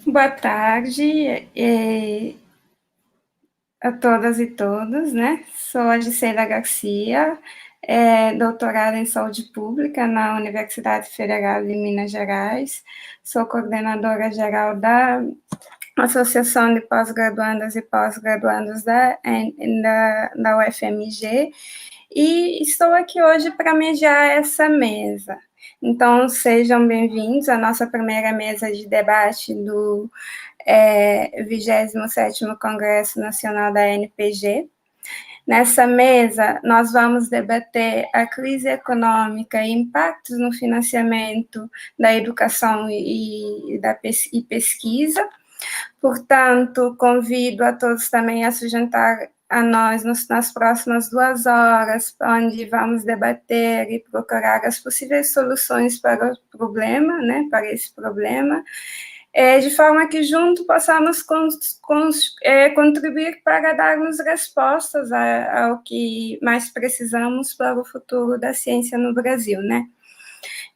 Boa tarde a todas e todos, né? Sou a Gisela Garcia, doutorada em saúde pública na Universidade Federal de Minas Gerais, sou coordenadora geral da Associação de Pós-Graduandas e Pós-Graduandos da UFMG e estou aqui hoje para mediar essa mesa. Então, sejam bem-vindos à nossa primeira mesa de debate do 27º Congresso Nacional da NPG. Nessa mesa, nós vamos debater a crise econômica e impactos no financiamento da educação e pesquisa. Portanto, convido a todos também a se juntar a nós nas próximas 2 horas, onde vamos debater e procurar as possíveis soluções para o problema, né, para esse problema, de forma que juntos possamos contribuir para darmos respostas ao que mais precisamos para o futuro da ciência no Brasil, né?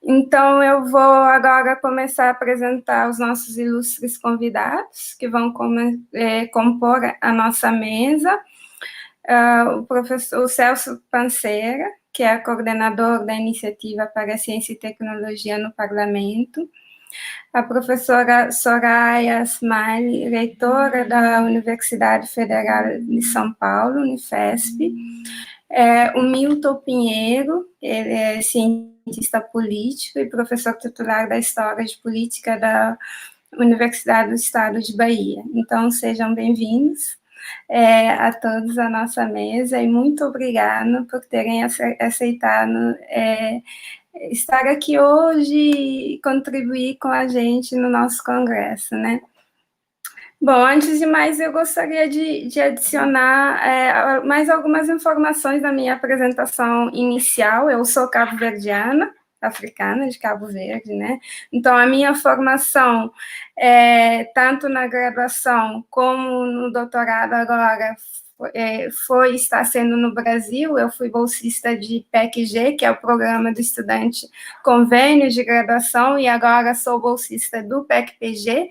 Então, eu vou agora começar a apresentar os nossos ilustres convidados, que vão compor a nossa mesa. O professor Celso Panceira, que é coordenador da Iniciativa para a Ciência e Tecnologia no Parlamento. A professora Soraya Smiley, reitora da Universidade Federal de São Paulo, Unifesp. O Milton Pinheiro, ele é cientista político e professor titular da História de Política da Universidade do Estado de Bahia. Então, sejam bem-vindos a todos à nossa mesa e muito obrigada por terem aceitado estar aqui hoje e contribuir com a gente no nosso congresso, né? Bom, antes de mais, eu gostaria de adicionar mais algumas informações da minha apresentação inicial. Eu sou cabo-verdiana, africana de Cabo Verde, né? Então, a minha formação, tanto na graduação como no doutorado agora, está sendo no Brasil. Eu fui bolsista de PEC-G, que é o Programa do Estudante Convênio de Graduação, e agora sou bolsista do PEC-PG,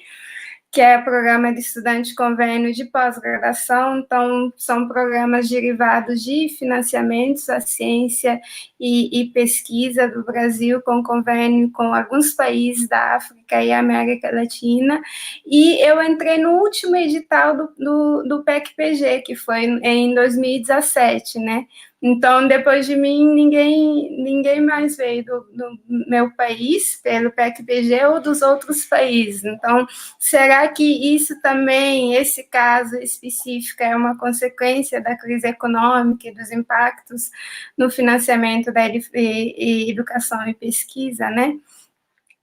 que é o Programa de Estudante Convênio de Pós-Graduação. Então, são programas derivados de financiamentos à ciência e pesquisa do Brasil, com convênio com alguns países da África e América Latina, e eu entrei no último edital do PEC-PG, que foi em 2017, né? Então, depois de mim, ninguém mais veio do meu país, pelo PEC-PG, ou dos outros países. Então, será que isso também, esse caso específico, é uma consequência da crise econômica e dos impactos no financiamento da educação e pesquisa, né?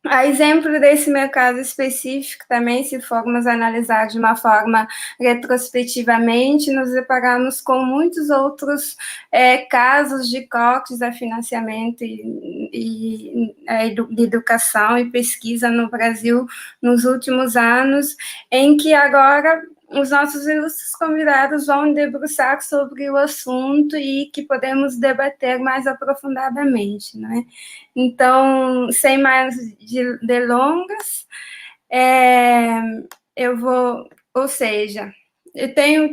A exemplo desse meu caso específico também, se formos analisar de uma forma retrospectivamente, nos deparamos com muitos outros casos de cortes a financiamento de educação e pesquisa no Brasil nos últimos anos, em que agora os nossos ilustres convidados vão debruçar sobre o assunto e que podemos debater mais aprofundadamente, né? Então, sem mais delongas, eu vou, ou seja, eu tenho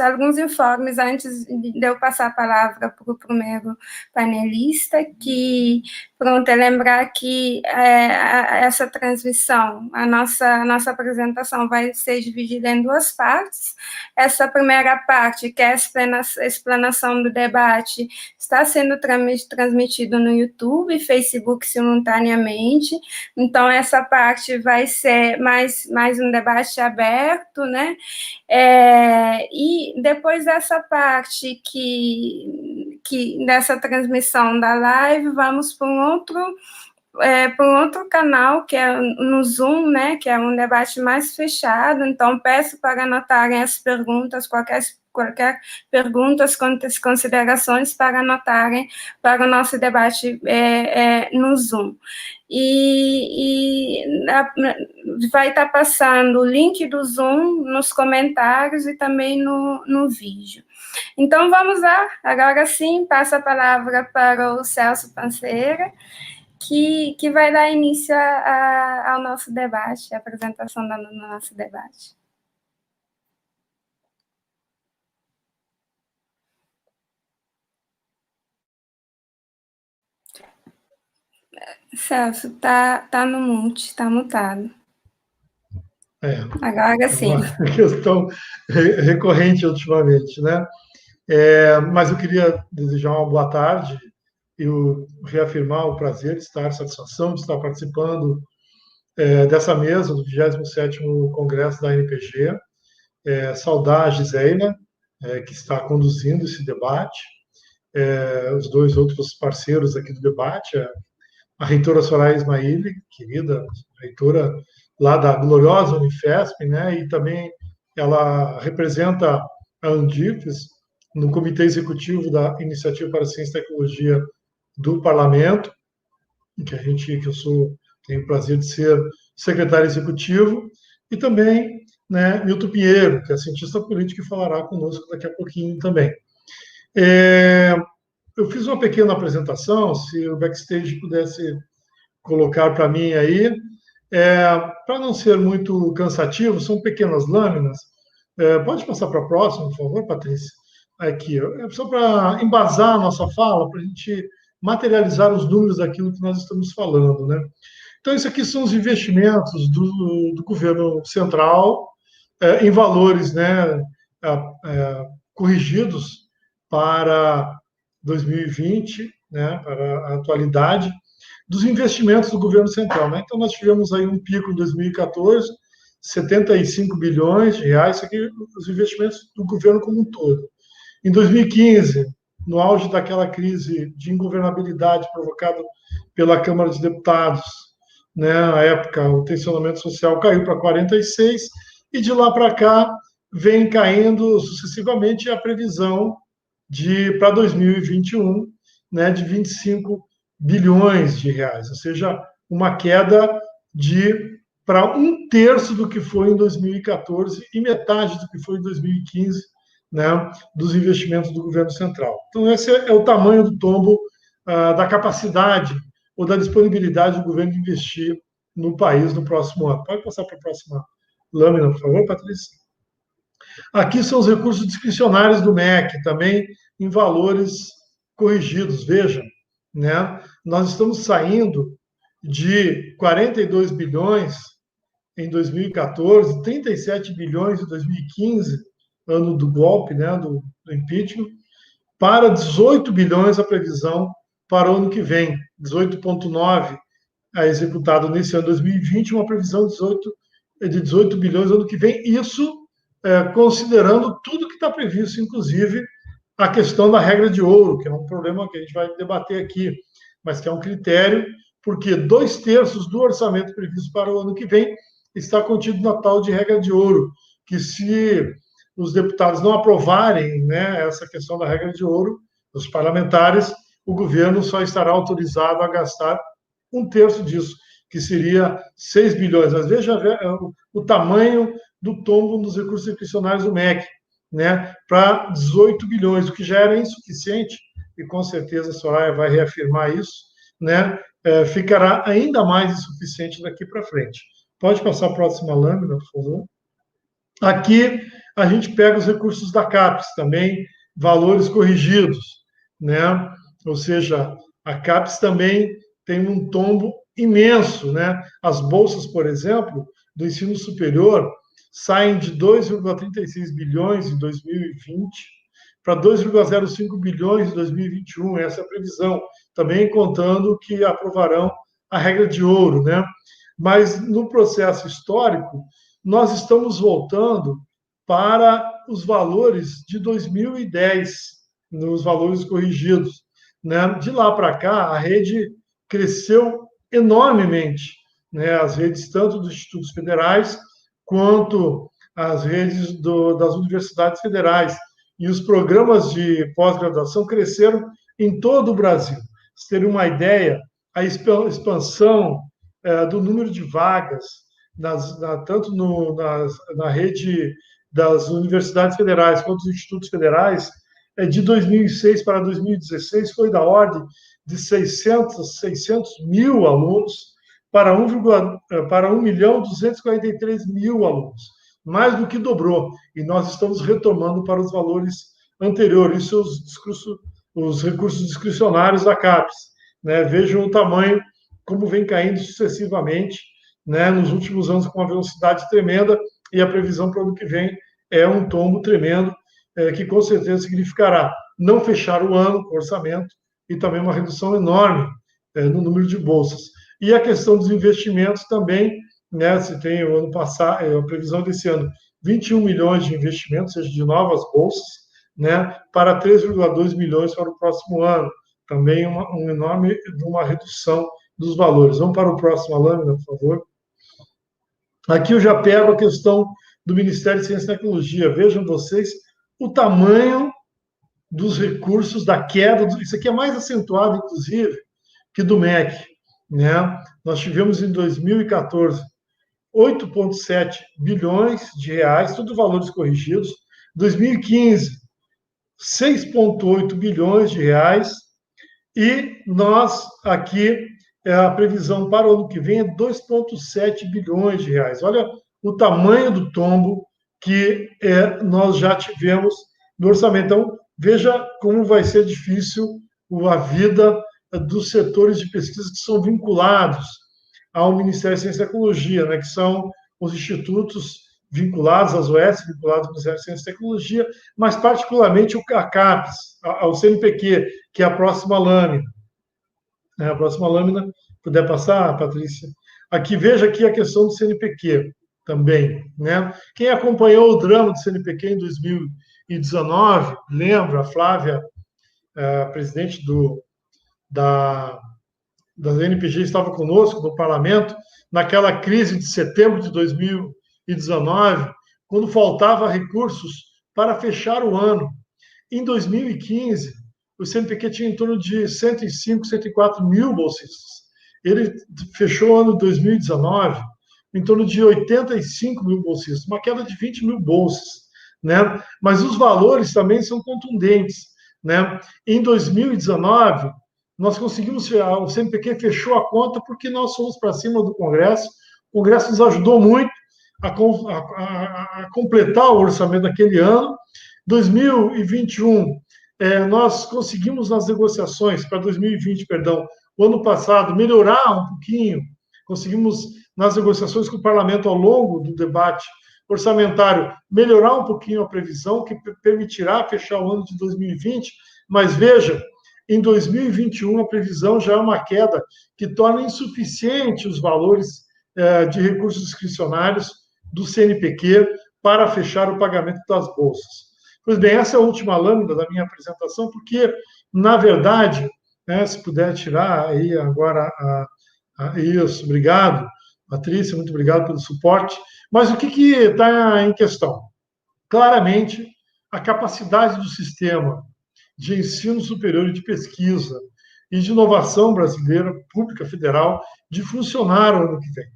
alguns informes antes de eu passar a palavra para o primeiro panelista, que, pronto, é lembrar que essa transmissão, a nossa apresentação vai ser dividida em 2 partes. Essa primeira parte, que é a explanação do debate, está sendo transmitido no YouTube e Facebook simultaneamente. Então, essa parte vai ser mais um debate aberto, né? E depois dessa parte dessa transmissão da live, vamos para um outro canal, que é no Zoom, né, que é um debate mais fechado. Então, peço para anotarem as perguntas, qualquer perguntas, considerações, para anotarem para o nosso debate no Zoom. Vai estar passando o link do Zoom nos comentários e também no vídeo. Então, vamos lá. Agora sim, passo a palavra para o Celso Panceira, que vai dar início ao nosso debate, a apresentação do nosso debate. Celso, tá no mute, está mutado. Agora sim. É uma questão recorrente ultimamente, né? Mas eu queria desejar uma boa tarde e reafirmar o prazer de estar, a satisfação de estar participando dessa mesa do 27º Congresso da ANPG. Saudar a Giseina, que está conduzindo esse debate, os dois outros parceiros aqui do debate, a reitora Soraya Ismaili, querida reitora lá da gloriosa Unifesp, né? E também ela representa a Andifes no Comitê Executivo da Iniciativa para a Ciência e Tecnologia do Parlamento, que eu tenho o prazer de ser secretário executivo, e também, né, Milton Pinheiro, que é cientista político e falará conosco daqui a pouquinho também. Eu fiz uma pequena apresentação, se o backstage pudesse colocar para mim aí, para não ser muito cansativo, são pequenas lâminas. Pode passar para a próxima, por favor, Patrícia? Aqui, só para embasar a nossa fala, para a gente materializar os números daquilo que nós estamos falando, né? Então, isso aqui são os investimentos do governo central em valores, né, corrigidos para 2020, né, para a atualidade, dos investimentos do governo central, né? Então, nós tivemos aí um pico em 2014, 75 bilhões de reais, isso aqui, os investimentos do governo como um todo. Em 2015, no auge daquela crise de ingovernabilidade provocada pela Câmara dos Deputados, né, na época, o tensionamento social caiu para 46, e de lá para cá vem caindo sucessivamente a previsão para 2021, né, de 25 bilhões de reais, ou seja, uma queda para um terço do que foi em 2014 e metade do que foi em 2015, né, dos investimentos do governo central. Então, esse é o tamanho do tombo da capacidade ou da disponibilidade do governo de investir no país no próximo ano. Pode passar para a próxima lâmina, por favor, Patrícia? Aqui são os recursos discricionários do MEC, também em valores corrigidos. Vejam, né? Nós estamos saindo de 42 bilhões em 2014, 37 bilhões em 2015, ano do golpe, né, do impeachment, para 18 bilhões a previsão para o ano que vem, 18,9 executado nesse ano 2020, uma previsão de 18 bilhões ano que vem, isso considerando tudo que está previsto, inclusive a questão da regra de ouro, que é um problema que a gente vai debater aqui, mas que é um critério, porque 2/3 do orçamento previsto para o ano que vem está contido na tal de regra de ouro, que se os deputados não aprovarem, né, essa questão da regra de ouro, os parlamentares, o governo só estará autorizado a gastar 1/3 disso, que seria 6 bilhões. Mas veja o tamanho do tombo nos recursos discricionários do MEC, né, para 18 bilhões, o que já era insuficiente, e com certeza a Soraya vai reafirmar isso, né, ficará ainda mais insuficiente daqui para frente. Pode passar a próxima lâmina, por favor? Aqui a gente pega os recursos da CAPES, também valores corrigidos, né? Ou seja, a CAPES também tem um tombo imenso, né? As bolsas, por exemplo, do ensino superior saem de 2,36 bilhões em 2020 para 2,05 bilhões em 2021, essa é a previsão, também contando que aprovarão a regra de ouro, né? Mas no processo histórico, nós estamos voltando para os valores de 2010, nos valores corrigidos, né? De lá para cá, a rede cresceu enormemente, né? As redes tanto dos institutos federais quanto as redes das universidades federais. E os programas de pós-graduação cresceram em todo o Brasil. Para vocês terem uma ideia, a expansão do número de vagas, tanto na rede das universidades federais quanto dos institutos federais, de 2006 para 2016 foi da ordem de 600 mil alunos para 1.243.000 alunos, mais do que dobrou, e nós estamos retomando para os valores anteriores, isso os recursos discricionários da CAPES, né? Vejam o tamanho, como vem caindo sucessivamente, né, nos últimos anos com uma velocidade tremenda, e a previsão para o ano que vem é um tombo tremendo, que com certeza significará não fechar o ano com orçamento e também uma redução enorme no número de bolsas. E a questão dos investimentos também, né, se tem o ano passado, a previsão desse ano, 21 milhões de investimentos, ou seja, de novas bolsas, né, para 3,2 milhões para o próximo ano. Também uma redução dos valores. Vamos para o próximo lâmina, por favor. Aqui eu já pego a questão do Ministério de Ciência e Tecnologia. Vejam vocês o tamanho dos recursos, da queda. Isso aqui é mais acentuado, inclusive, que do MEC. Né? Nós tivemos em 2014 8,7 bilhões de reais, tudo valores corrigidos. 2015, 6,8 bilhões de reais. E nós aqui, a previsão para o ano que vem é 2,7 bilhões de reais. Olha o tamanho do tombo que nós já tivemos no orçamento. Então, veja como vai ser difícil a vida dos setores de pesquisa que são vinculados ao Ministério da Ciência e Tecnologia, né, que são os institutos vinculados às OS, vinculados ao Ministério da Ciência e Tecnologia, mas particularmente a CAPES, ao CNPq, que é a próxima lâmina. A próxima lâmina, puder passar, Patrícia? Aqui, veja aqui a questão do CNPq também. Né? Quem acompanhou o drama do CNPq em 2019, lembra, a Flávia, a presidente da NPG, estava conosco no parlamento, naquela crise de setembro de 2019, quando faltava recursos para fechar o ano. Em 2015, o CNPq tinha em torno de 105, 104 mil bolsistas. Ele fechou o ano de 2019 em torno de 85 mil bolsistas, uma queda de 20 mil bolsas. Né? Mas os valores também são contundentes. Né? Em 2019, nós conseguimos, o CNPq fechou a conta porque nós fomos para cima do Congresso. O Congresso nos ajudou muito a completar o orçamento daquele ano. 2021, nós conseguimos nas negociações, para 2020, perdão, o ano passado, melhorar um pouquinho, conseguimos nas negociações com o parlamento ao longo do debate orçamentário, melhorar um pouquinho a previsão, que permitirá fechar o ano de 2020, mas veja, em 2021 a previsão já é uma queda que torna insuficiente os valores de recursos discricionários do CNPq para fechar o pagamento das bolsas. Pois bem, essa é a última lâmina da minha apresentação, porque, na verdade, se puder tirar aí agora isso, obrigado, Patrícia, muito obrigado pelo suporte. Mas o que está em questão? Claramente, a capacidade do sistema de ensino superior e de pesquisa e de inovação brasileira, pública, federal, de funcionar o ano que vem.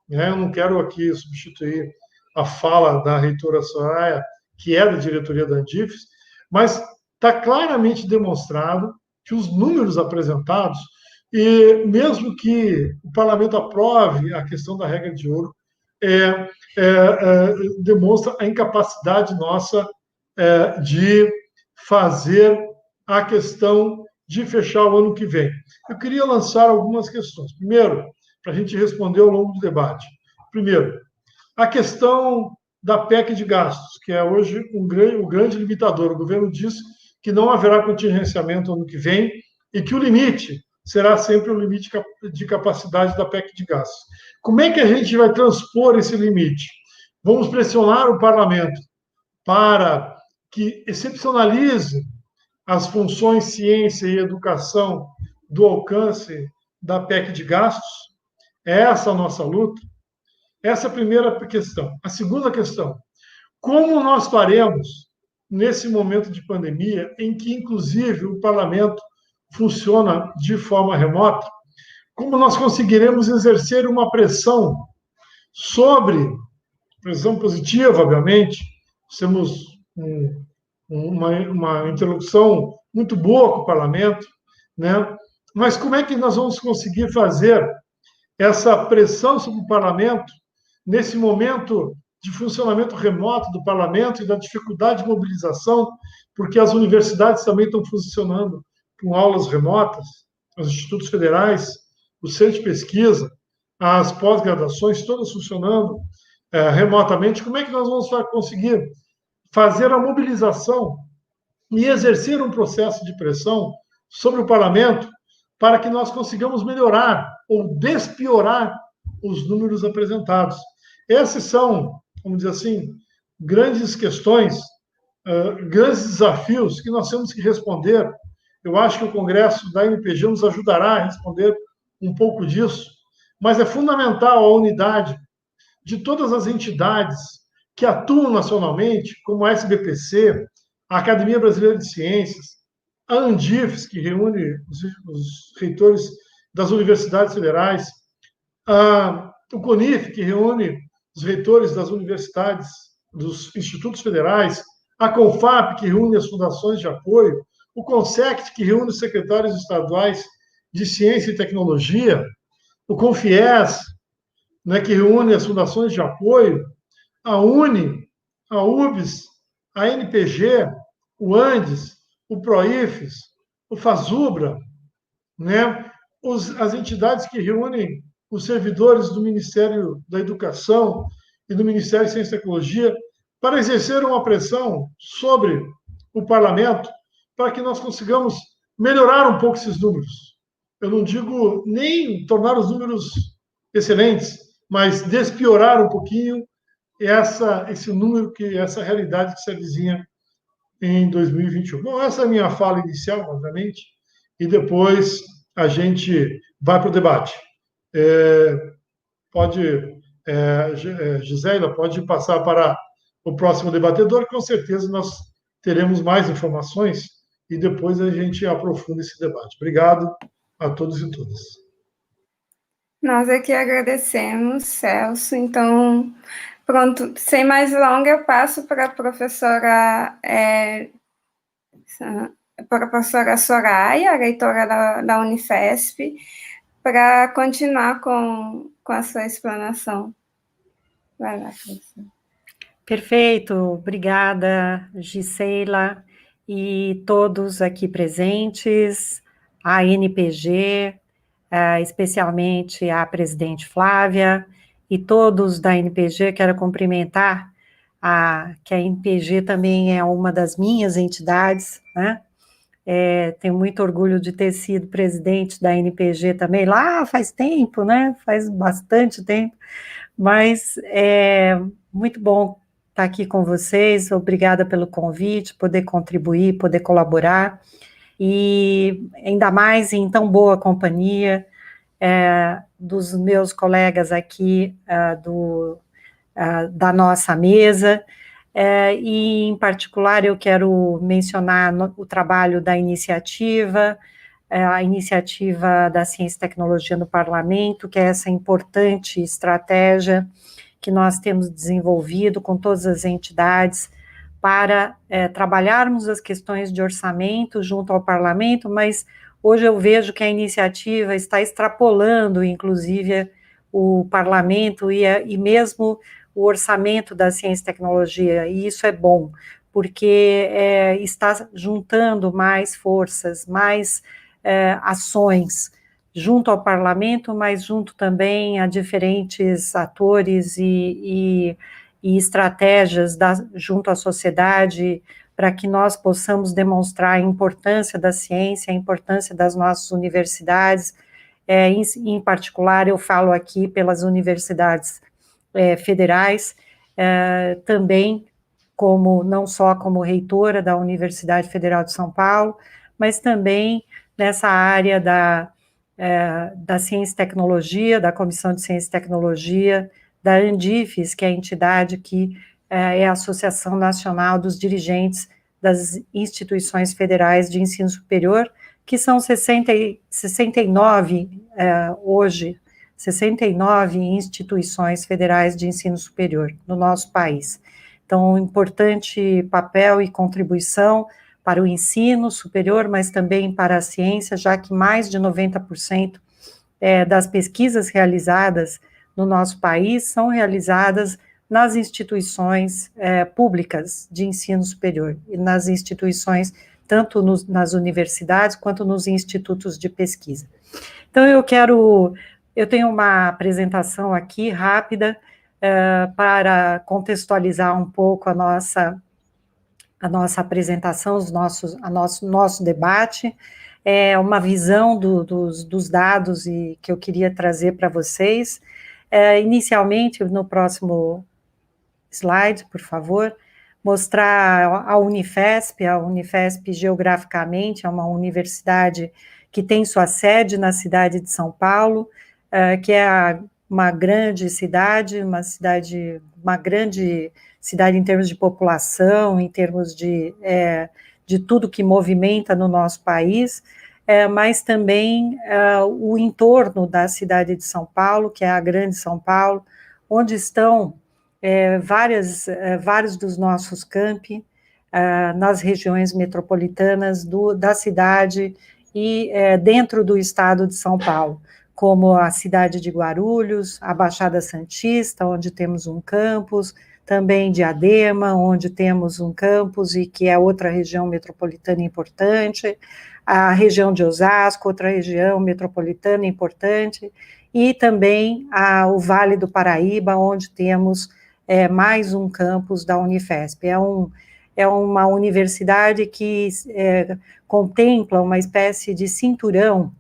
Eu não quero aqui substituir a fala da reitora Soraya, que é da diretoria da Andifes, mas está claramente demonstrado que os números apresentados, e mesmo que o parlamento aprove a questão da regra de ouro, demonstra a incapacidade nossa de fazer a questão de fechar o ano que vem. Eu queria lançar algumas questões. Primeiro, para a gente responder ao longo do debate. Primeiro, a questão da PEC de gastos, que é hoje o grande limitador. O governo diz que não haverá contingenciamento ano que vem e que o limite será sempre o limite de capacidade da PEC de gastos. Como é que a gente vai transpor esse limite? Vamos pressionar o parlamento para que excepcionalize as funções ciência e educação do alcance da PEC de gastos? É essa a nossa luta? Essa é a primeira questão. A segunda questão, como nós faremos nesse momento de pandemia, em que, inclusive, o parlamento funciona de forma remota, como nós conseguiremos exercer uma pressão pressão positiva, obviamente, temos uma interlocução muito boa com o parlamento, né? mas como é que nós vamos conseguir fazer essa pressão sobre o parlamento nesse momento de funcionamento remoto do parlamento e da dificuldade de mobilização, porque as universidades também estão funcionando com aulas remotas, os institutos federais, o centro de pesquisa, as pós-graduações, todas funcionando remotamente. Como é que nós vamos conseguir fazer a mobilização e exercer um processo de pressão sobre o parlamento para que nós consigamos melhorar ou despiorar os números apresentados? Esses são, vamos dizer assim, grandes questões, grandes desafios que nós temos que responder. Eu acho que o Congresso da NPG nos ajudará a responder um pouco disso, mas é fundamental a unidade de todas as entidades que atuam nacionalmente, como a SBPC, a Academia Brasileira de Ciências, a Andifes, que reúne os reitores das universidades federais, o CONIF, que reúne os reitores das universidades, dos institutos federais, a CONFAP, que reúne as fundações de apoio, o CONSECT, que reúne os secretários estaduais de ciência e tecnologia, o CONFIES, né, que reúne as fundações de apoio, a UNE, a UBS, a NPG, o ANDES, o PROIFES, o FASUBRA, né, as entidades que reúnem os servidores do Ministério da Educação e do Ministério de Ciência e Tecnologia, para exercer uma pressão sobre o parlamento, para que nós consigamos melhorar um pouco esses números. Eu não digo nem tornar os números excelentes, mas despiorar um pouquinho esse número, essa realidade que se avizinha em 2021. Bom, essa é a minha fala inicial, obviamente, e depois a gente vai para o debate. Gisela, pode passar para o próximo debatedor, com certeza nós teremos mais informações e depois a gente aprofunda esse debate. Obrigado a todos e todas. Nós aqui agradecemos, Celso. Então, pronto, sem mais delongas, eu passo para a professora Soraya, a reitora da Unifesp, para continuar com a sua explanação. Vai lá, professora. Perfeito, obrigada, Gisela, e todos aqui presentes, a NPG, especialmente a presidente Flávia, e todos da NPG. Quero cumprimentar que a NPG também é uma das minhas entidades, né? Tenho muito orgulho de ter sido presidente da NPG também, lá faz tempo, né? Faz bastante tempo, mas é muito bom estar aqui com vocês. Obrigada pelo convite, poder contribuir, poder colaborar, e ainda mais em tão boa companhia dos meus colegas aqui da nossa mesa, e em particular eu quero mencionar o trabalho da iniciativa, a iniciativa da Ciência e Tecnologia no Parlamento, que é essa importante estratégia que nós temos desenvolvido com todas as entidades para trabalharmos as questões de orçamento junto ao parlamento, mas hoje eu vejo que a iniciativa está extrapolando, inclusive, o parlamento e mesmo o orçamento da ciência e tecnologia, e isso é bom, porque está juntando mais forças, mais ações junto ao parlamento, mas junto também a diferentes atores e estratégias junto à sociedade, para que nós possamos demonstrar a importância da ciência, a importância das nossas universidades. Em particular, eu falo aqui pelas universidades federais, também não só como reitora da Universidade Federal de São Paulo, mas também nessa área da ciência e tecnologia, da Comissão de Ciência e Tecnologia, da Andifes, que é a entidade que é a Associação Nacional dos Dirigentes das Instituições Federais de Ensino Superior, que são 69 hoje, 69 instituições federais de ensino superior no nosso país. Então, um importante papel e contribuição para o ensino superior, mas também para a ciência, já que mais de 90% das pesquisas realizadas no nosso país são realizadas nas instituições públicas de ensino superior, e nas instituições, tanto nas universidades, quanto nos institutos de pesquisa. Então, eu tenho uma apresentação aqui, rápida, para contextualizar um pouco a nossa apresentação, nosso debate, uma visão dos dados que eu queria trazer para vocês. Inicialmente, no próximo slide, por favor, mostrar a Unifesp geograficamente é uma universidade que tem sua sede na cidade de São Paulo, que é uma grande cidade, uma grande cidade em termos de população, em termos de tudo que movimenta no nosso país, mas também o entorno da cidade de São Paulo, que é a Grande São Paulo, onde estão vários dos nossos campi, nas regiões metropolitanas da cidade e dentro do estado de São Paulo, como a cidade de Guarulhos, a Baixada Santista, onde temos um campus, também Diadema, onde temos um campus e que é outra região metropolitana importante, a região de Osasco, outra região metropolitana importante, e também o Vale do Paraíba, onde temos mais um campus da Unifesp. É uma universidade que contempla uma espécie de cinturão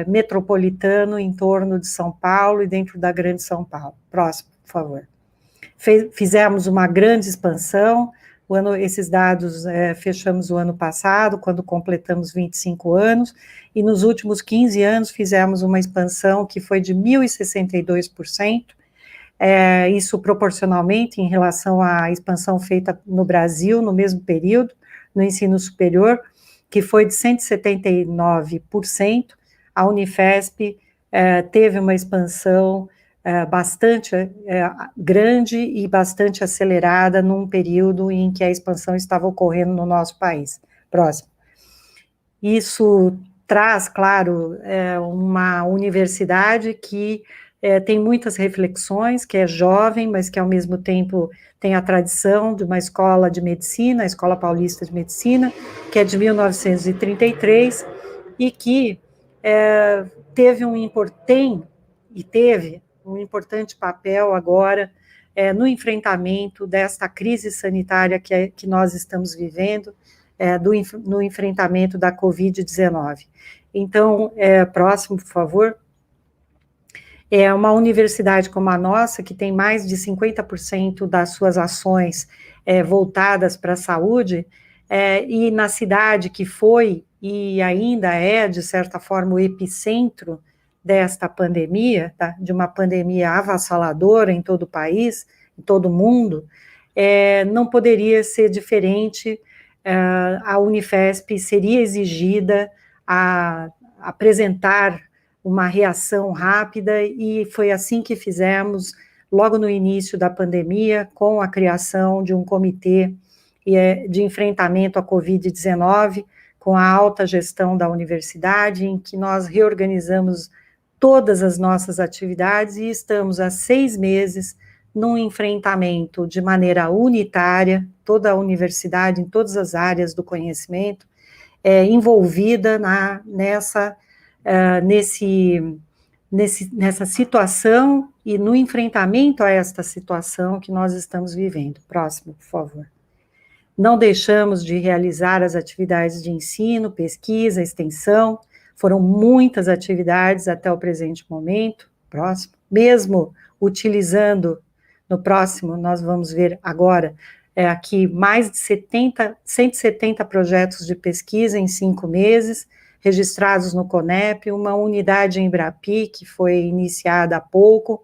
metropolitano em torno de São Paulo e dentro da Grande São Paulo. Próximo, por favor. Fizemos uma grande expansão, esses dados fechamos o ano passado, quando completamos 25 anos, e nos últimos 15 anos fizemos uma expansão que foi de 1.062%, isso proporcionalmente em relação à expansão feita no Brasil, no mesmo período, no ensino superior, que foi de 179%, a Unifesp teve uma expansão bastante grande e bastante acelerada num período em que a expansão estava ocorrendo no nosso país. Próximo. Isso traz, claro, uma universidade que tem muitas reflexões, que é jovem, mas que ao mesmo tempo tem a tradição de uma escola de medicina, a Escola Paulista de Medicina, que é de 1933, e que teve um importante papel agora no enfrentamento desta crise sanitária que nós estamos vivendo, no enfrentamento da Covid-19. Então, próximo, por favor. É uma universidade como a nossa, que tem mais de 50% das suas ações voltadas para a saúde, e na cidade que foi e ainda é, de certa forma, o epicentro desta pandemia, tá? De uma pandemia avassaladora em todo o país, em todo o mundo, não poderia ser diferente. A Unifesp seria exigida a apresentar uma reação rápida, e foi assim que fizemos, logo no início da pandemia, com a criação de um comitê de enfrentamento à Covid-19, com a alta gestão da universidade, em que nós reorganizamos todas as nossas atividades e estamos há 6 meses num enfrentamento de maneira unitária, toda a universidade, em todas as áreas do conhecimento, envolvida nessa situação e no enfrentamento a esta situação que nós estamos vivendo. Próximo, por favor. Não deixamos de realizar as atividades de ensino, pesquisa, extensão, foram muitas atividades até o presente momento. Próximo. Mesmo utilizando, no próximo, nós vamos ver agora, aqui mais de 170 projetos de pesquisa em 5 meses, registrados no CONEP, uma unidade em Embrapi, que foi iniciada há pouco.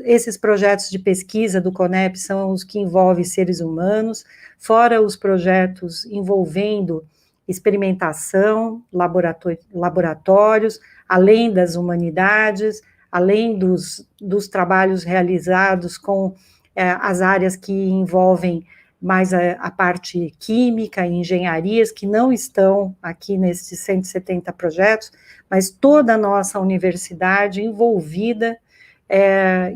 Esses projetos de pesquisa do CONEP são os que envolvem seres humanos, fora os projetos envolvendo experimentação, laboratórios, além das humanidades, além dos trabalhos realizados com as áreas que envolvem mais a parte química e engenharias, que não estão aqui nesses 170 projetos, mas toda a nossa universidade envolvida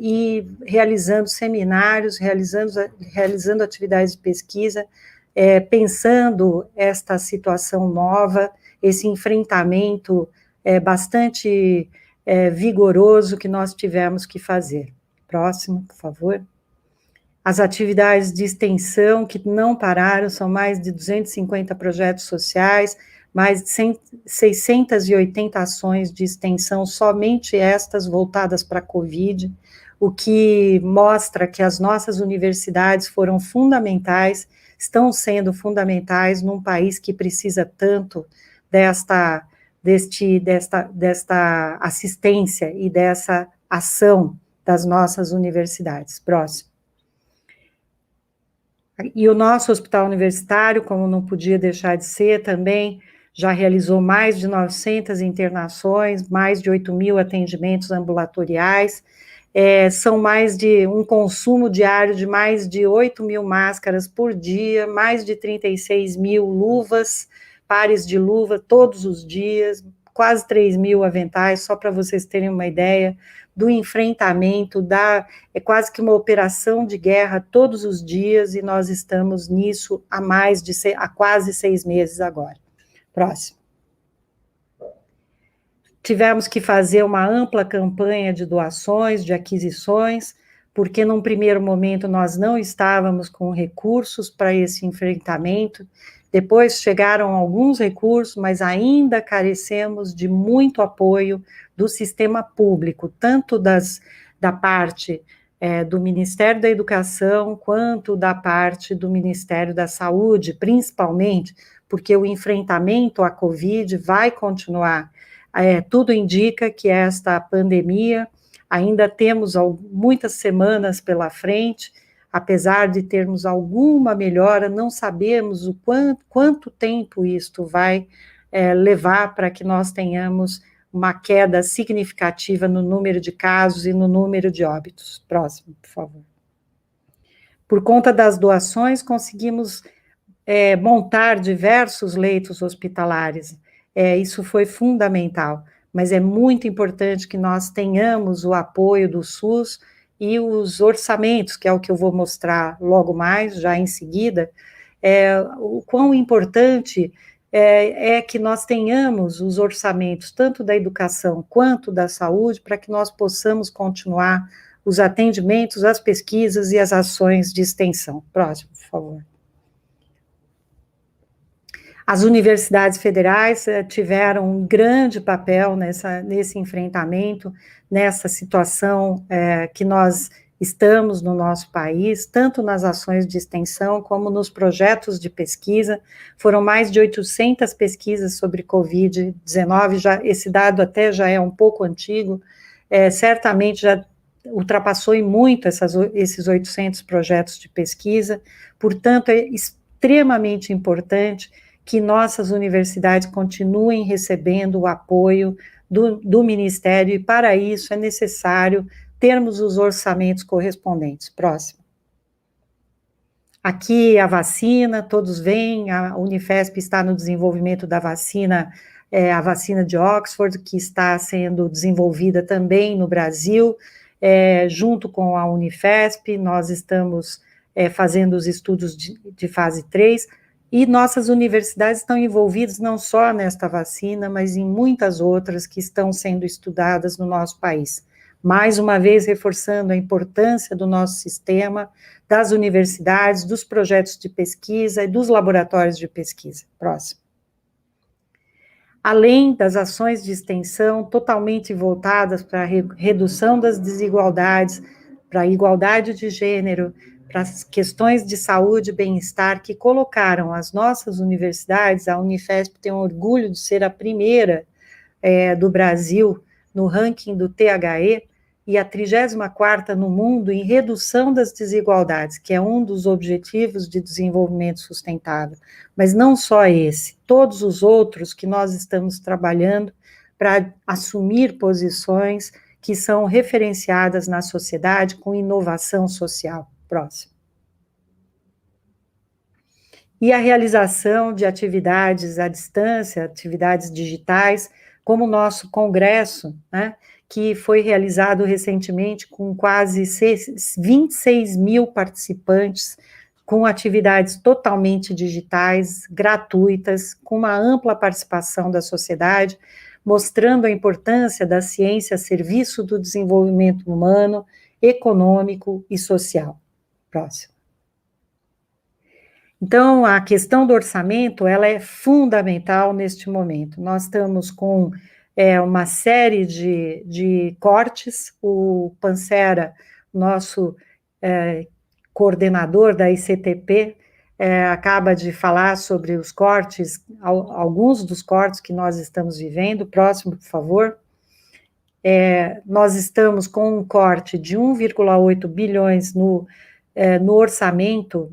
e realizando seminários, realizando atividades de pesquisa, pensando esta situação nova, esse enfrentamento bastante vigoroso que nós tivemos que fazer. Próximo, por favor. As atividades de extensão que não pararam, são mais de 250 projetos sociais, mais de 680 ações de extensão, somente estas voltadas para a Covid, o que mostra que as nossas universidades foram fundamentais, estão sendo fundamentais num país que precisa tanto desta assistência e dessa ação das nossas universidades. Próximo. E o nosso hospital universitário, como não podia deixar de ser, também já realizou mais de 900 internações, mais de 8.000 atendimentos ambulatoriais, são mais de um consumo diário de mais de 8.000 máscaras por dia, mais de 36.000 luvas, pares de luva todos os dias, quase 3.000 aventais, só para vocês terem uma ideia do enfrentamento, é quase que uma operação de guerra todos os dias, e nós estamos nisso há quase 6 meses agora. Próximo. Tivemos que fazer uma ampla campanha de doações, de aquisições, porque num primeiro momento nós não estávamos com recursos para esse enfrentamento. Depois chegaram alguns recursos, mas ainda carecemos de muito apoio do sistema público, tanto da parte do Ministério da Educação, quanto da parte do Ministério da Saúde, principalmente, porque o enfrentamento à Covid vai continuar. Tudo indica que esta pandemia, ainda temos muitas semanas pela frente, apesar de termos alguma melhora, não sabemos o quanto tempo isto vai levar para que nós tenhamos uma queda significativa no número de casos e no número de óbitos. Próximo, por favor. Por conta das doações, conseguimos montar diversos leitos hospitalares. Isso foi fundamental, mas é muito importante que nós tenhamos o apoio do SUS e os orçamentos, que é o que eu vou mostrar logo mais, já em seguida, o quão importante é que nós tenhamos os orçamentos, tanto da educação quanto da saúde, para que nós possamos continuar os atendimentos, as pesquisas e as ações de extensão. Próximo, por favor. As universidades federais tiveram um grande papel nesse enfrentamento, nessa situação que nós estamos no nosso país, tanto nas ações de extensão como nos projetos de pesquisa. Foram mais de 800 pesquisas sobre Covid-19, esse dado até já é um pouco antigo, certamente já ultrapassou em muito esses 800 projetos de pesquisa, portanto, é extremamente importante que nossas universidades continuem recebendo o apoio do Ministério, e para isso é necessário termos os orçamentos correspondentes. Próximo. Aqui a vacina, todos veem, a Unifesp está no desenvolvimento da vacina, a vacina de Oxford, que está sendo desenvolvida também no Brasil, junto com a Unifesp, nós estamos fazendo os estudos de fase 3, e nossas universidades estão envolvidas não só nesta vacina, mas em muitas outras que estão sendo estudadas no nosso país. Mais uma vez, reforçando a importância do nosso sistema, das universidades, dos projetos de pesquisa e dos laboratórios de pesquisa. Próximo. Além das ações de extensão totalmente voltadas para a redução das desigualdades, para a igualdade de gênero, para as questões de saúde e bem-estar, que colocaram as nossas universidades, a Unifesp tem o orgulho de ser a primeira do Brasil no ranking do THE, e a 34ª no mundo em redução das desigualdades, que é um dos objetivos de desenvolvimento sustentável. Mas não só esse, todos os outros que nós estamos trabalhando para assumir posições que são referenciadas na sociedade com inovação social. Próximo. e a realização de atividades à distância, atividades digitais, como o nosso congresso, né, que foi realizado recentemente com quase 26 mil participantes, com atividades totalmente digitais, gratuitas, com uma ampla participação da sociedade, mostrando a importância da ciência a serviço do desenvolvimento humano, econômico e social. Próximo. Então, a questão do orçamento, ela é fundamental neste momento. Nós estamos com uma série de cortes. O Pancera, nosso coordenador da ICTP, acaba de falar sobre os cortes, alguns dos cortes que nós estamos vivendo. Próximo, por favor. Nós estamos com um corte de 1,8 bilhões no orçamento,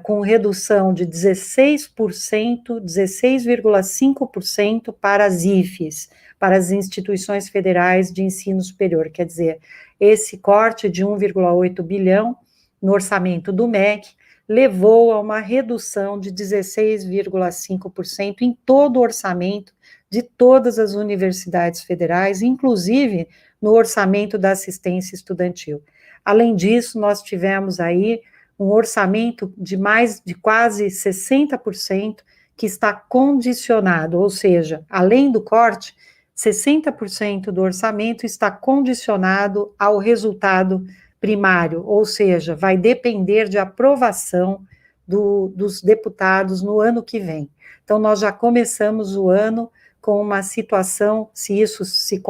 com redução de 16,5% para as IFES, para as instituições federais de ensino superior. Quer dizer, esse corte de 1,8 bilhão no orçamento do MEC levou a uma redução de 16,5% em todo o orçamento de todas as universidades federais, inclusive no orçamento da assistência estudantil. Além disso, nós tivemos aí um orçamento de quase 60% que está condicionado, ou seja, além do corte, 60% do orçamento está condicionado ao resultado primário, ou seja, vai depender de aprovação dos deputados no ano que vem. Então, nós já começamos o ano com uma situação, se isso se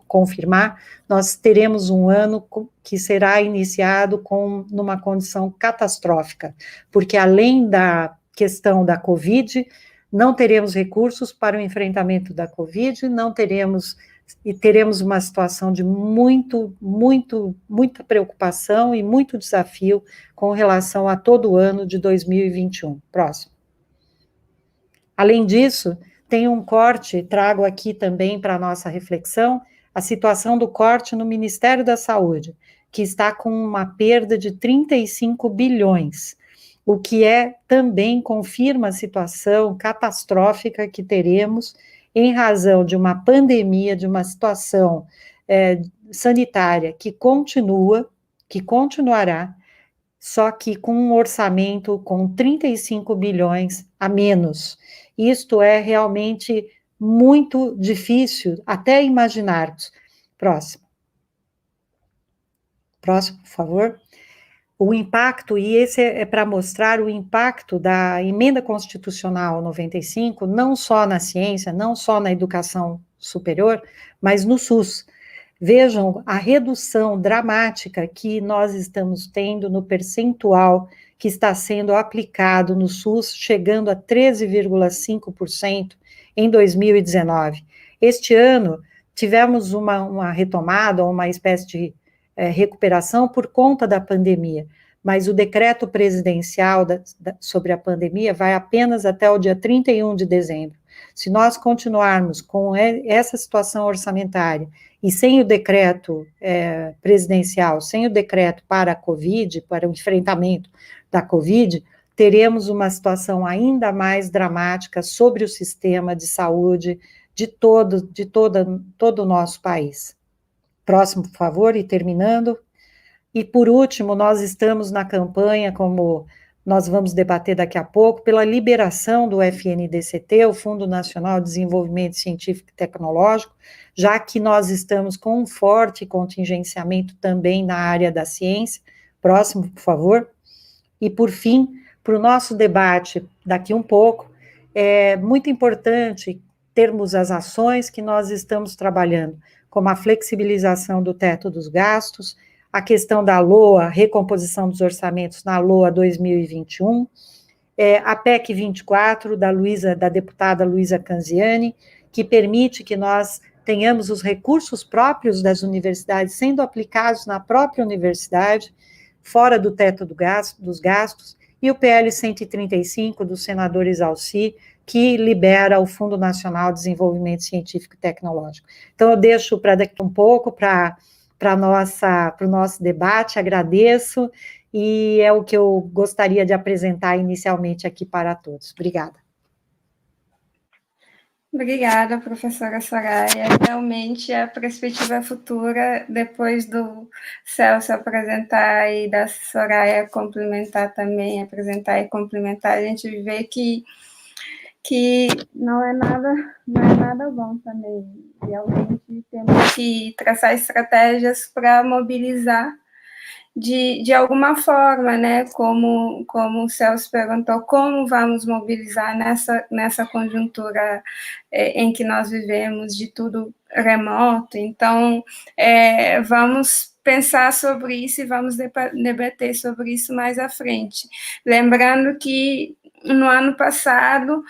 confirmar, nós teremos um ano que será iniciado numa condição catastrófica, porque além da questão da Covid, não teremos recursos para o enfrentamento da Covid, teremos uma situação de muita preocupação e muito desafio com relação a todo o ano de 2021. Próximo. Além disso, tem um corte, trago aqui também para a nossa reflexão, a situação do corte no Ministério da Saúde, que está com uma perda de 35 bilhões, o que também confirma a situação catastrófica que teremos em razão de uma pandemia, de uma situação sanitária que continuará, só que com um orçamento com 35 bilhões a menos. Isto é realmente muito difícil até imaginarmos. Próximo. Próximo, por favor. O impacto, e esse é para mostrar o impacto da emenda constitucional 95, não só na ciência, não só na educação superior, mas no SUS. Vejam a redução dramática que nós estamos tendo no percentual que está sendo aplicado no SUS, chegando a 13,5% em 2019. Este ano, tivemos uma retomada, uma espécie de recuperação por conta da pandemia, mas o decreto presidencial sobre a pandemia vai apenas até o dia 31 de dezembro. Se nós continuarmos com essa situação orçamentária e sem o decreto presidencial, sem o decreto para a Covid, para o enfrentamento da Covid, teremos uma situação ainda mais dramática sobre o sistema de saúde de todo o nosso país. Próximo, por favor, e terminando. E, por último, nós estamos na campanha, como nós vamos debater daqui a pouco, pela liberação do FNDCT, o Fundo Nacional de Desenvolvimento Científico e Tecnológico, já que nós estamos com um forte contingenciamento também na área da ciência. Próximo, por favor. E, por fim, para o nosso debate daqui um pouco, é muito importante termos as ações que nós estamos trabalhando, como a flexibilização do teto dos gastos, a questão da LOA, recomposição dos orçamentos na LOA 2021, a PEC 24, da deputada Luísa Canziani, que permite que nós tenhamos os recursos próprios das universidades sendo aplicados na própria universidade, fora do teto dos gastos, e o PL 135 do senador Exalci, que libera o Fundo Nacional de Desenvolvimento Científico e Tecnológico. Então, eu deixo para daqui um pouco para o nosso debate, agradeço, e é o que eu gostaria de apresentar inicialmente aqui para todos. Obrigada. Obrigada, professora Soraya. Realmente, a perspectiva futura, depois do Celso apresentar e da Soraya complementar também, apresentar e complementar, a gente vê que não é nada bom também. Realmente, temos que traçar estratégias para mobilizar de alguma forma, né? Como o Celso perguntou, como vamos mobilizar nessa conjuntura em que nós vivemos, de tudo remoto. Então, vamos pensar sobre isso e vamos debater sobre isso mais à frente. Lembrando que no ano passado,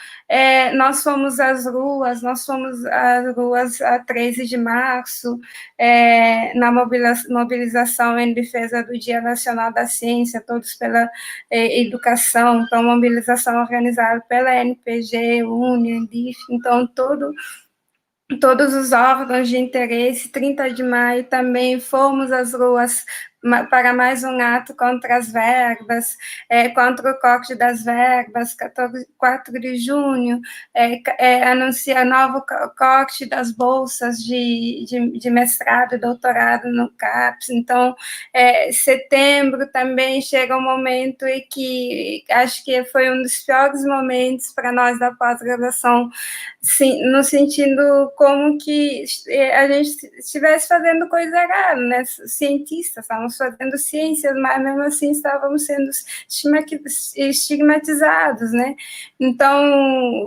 nós fomos às ruas a 13 de março, na mobilização em defesa do Dia Nacional da Ciência, todos pela educação, então, mobilização organizada pela NPG, UNE, DIF, então, todos os órgãos de interesse. 30 de maio também fomos às ruas para mais um ato contra as verbas, contra o corte das verbas. 4 de junho, anuncia novo corte das bolsas de mestrado e doutorado no CAPES. Então, setembro também chega um momento em que acho que foi um dos piores momentos para nós da pós-graduação, no sentido como que a gente estivesse fazendo coisa errada, né? Cientistas, estávamos fazendo ciências, mas mesmo assim estávamos sendo estigmatizados, né? Então,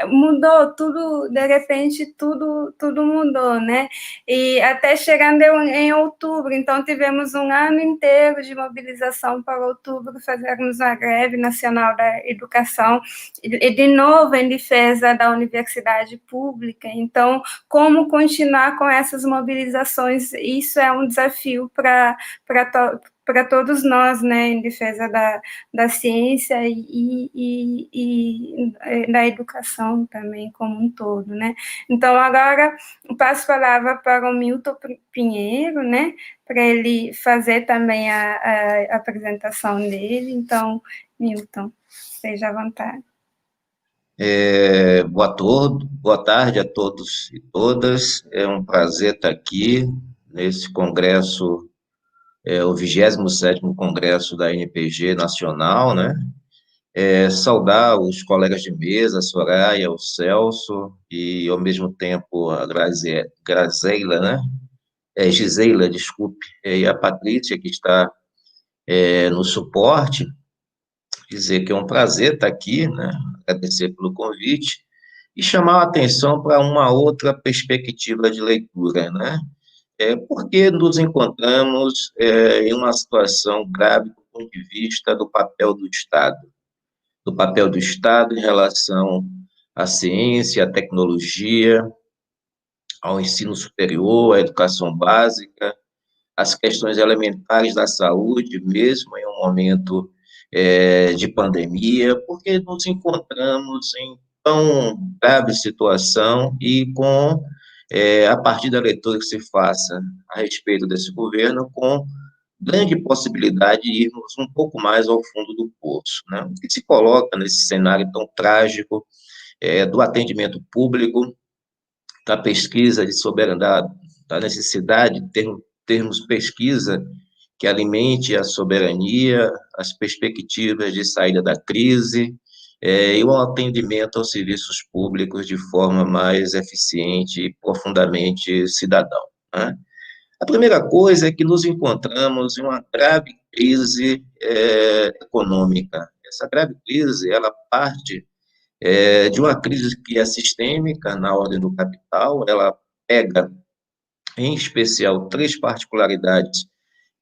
mudou tudo, de repente, tudo mudou, né? E até chegando em outubro, então tivemos um ano inteiro de mobilização para outubro, fazermos uma greve nacional da educação, e de novo em defesa da universidade pública. Então, como continuar com essas mobilizações? Isso é um desafio para todos nós, né, em defesa da ciência e da educação também como um todo, né? Então, agora passo a palavra para o Milton Pinheiro, né, para ele fazer também a apresentação dele. Então, Milton, seja à vontade. Boa tarde a todos e todas. É um prazer estar aqui nesse congresso, o 27º Congresso da NPG Nacional, né? Saudar os colegas de mesa, a Soraya, o Celso, e ao mesmo tempo a Grazeila, né? Giseila, desculpe, e a Patrícia, que está no suporte. Dizer que é um prazer estar aqui, né? Agradecer pelo convite e chamar a atenção para uma outra perspectiva de leitura, né? Porque nos encontramos em uma situação grave do ponto de vista do papel do Estado em relação à ciência, à tecnologia, ao ensino superior, à educação básica, às questões elementares da saúde, mesmo em um momento de pandemia, porque nos encontramos em tão grave situação e com, a partir da leitura que se faça a respeito desse governo, com grande possibilidade de irmos um pouco mais ao fundo do poço, né? O que se coloca nesse cenário tão trágico do atendimento público, da pesquisa de soberania, da necessidade de termos pesquisa que alimente a soberania, as perspectivas de saída da crise, e o atendimento aos serviços públicos de forma mais eficiente e profundamente cidadão, né? A primeira coisa é que nos encontramos em uma grave crise econômica. Essa grave crise, ela parte de uma crise que é sistêmica na ordem do capital, ela pega, em especial, 3 particularidades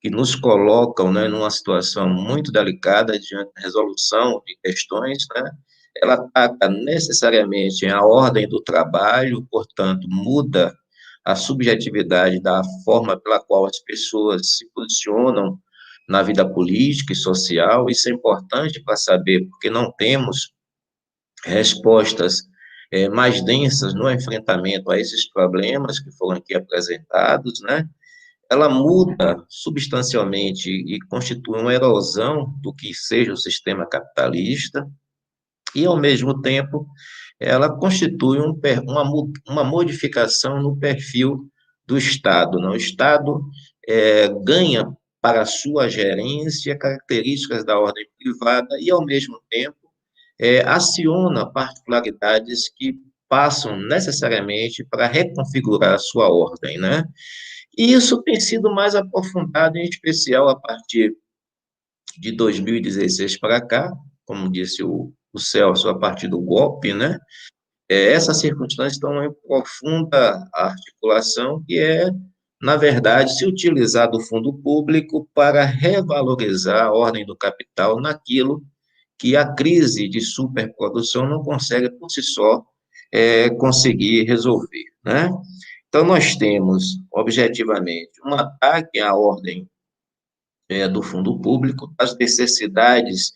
que nos colocam, né, numa situação muito delicada diante da resolução de questões, né? Ela ataca necessariamente a ordem do trabalho, portanto, muda a subjetividade da forma pela qual as pessoas se posicionam na vida política e social. Isso é importante para saber, porque não temos respostas mais densas no enfrentamento a esses problemas que foram aqui apresentados, né? ela muda substancialmente e constitui uma erosão do que seja o sistema capitalista, e, ao mesmo tempo, ela constitui uma modificação no perfil do Estado. Não? O Estado ganha para a sua gerência características da ordem privada e, ao mesmo tempo, aciona particularidades que passam necessariamente para reconfigurar a sua ordem, né? E isso tem sido mais aprofundado, em especial a partir de 2016 para cá, como disse o Celso, a partir do golpe, né? Essas circunstâncias estão em profunda articulação, que é, na verdade, se utilizar do fundo público para revalorizar a ordem do capital naquilo que a crise de superprodução não consegue, por si só, conseguir resolver, né? Então, nós temos, objetivamente, um ataque à ordem do fundo público, as necessidades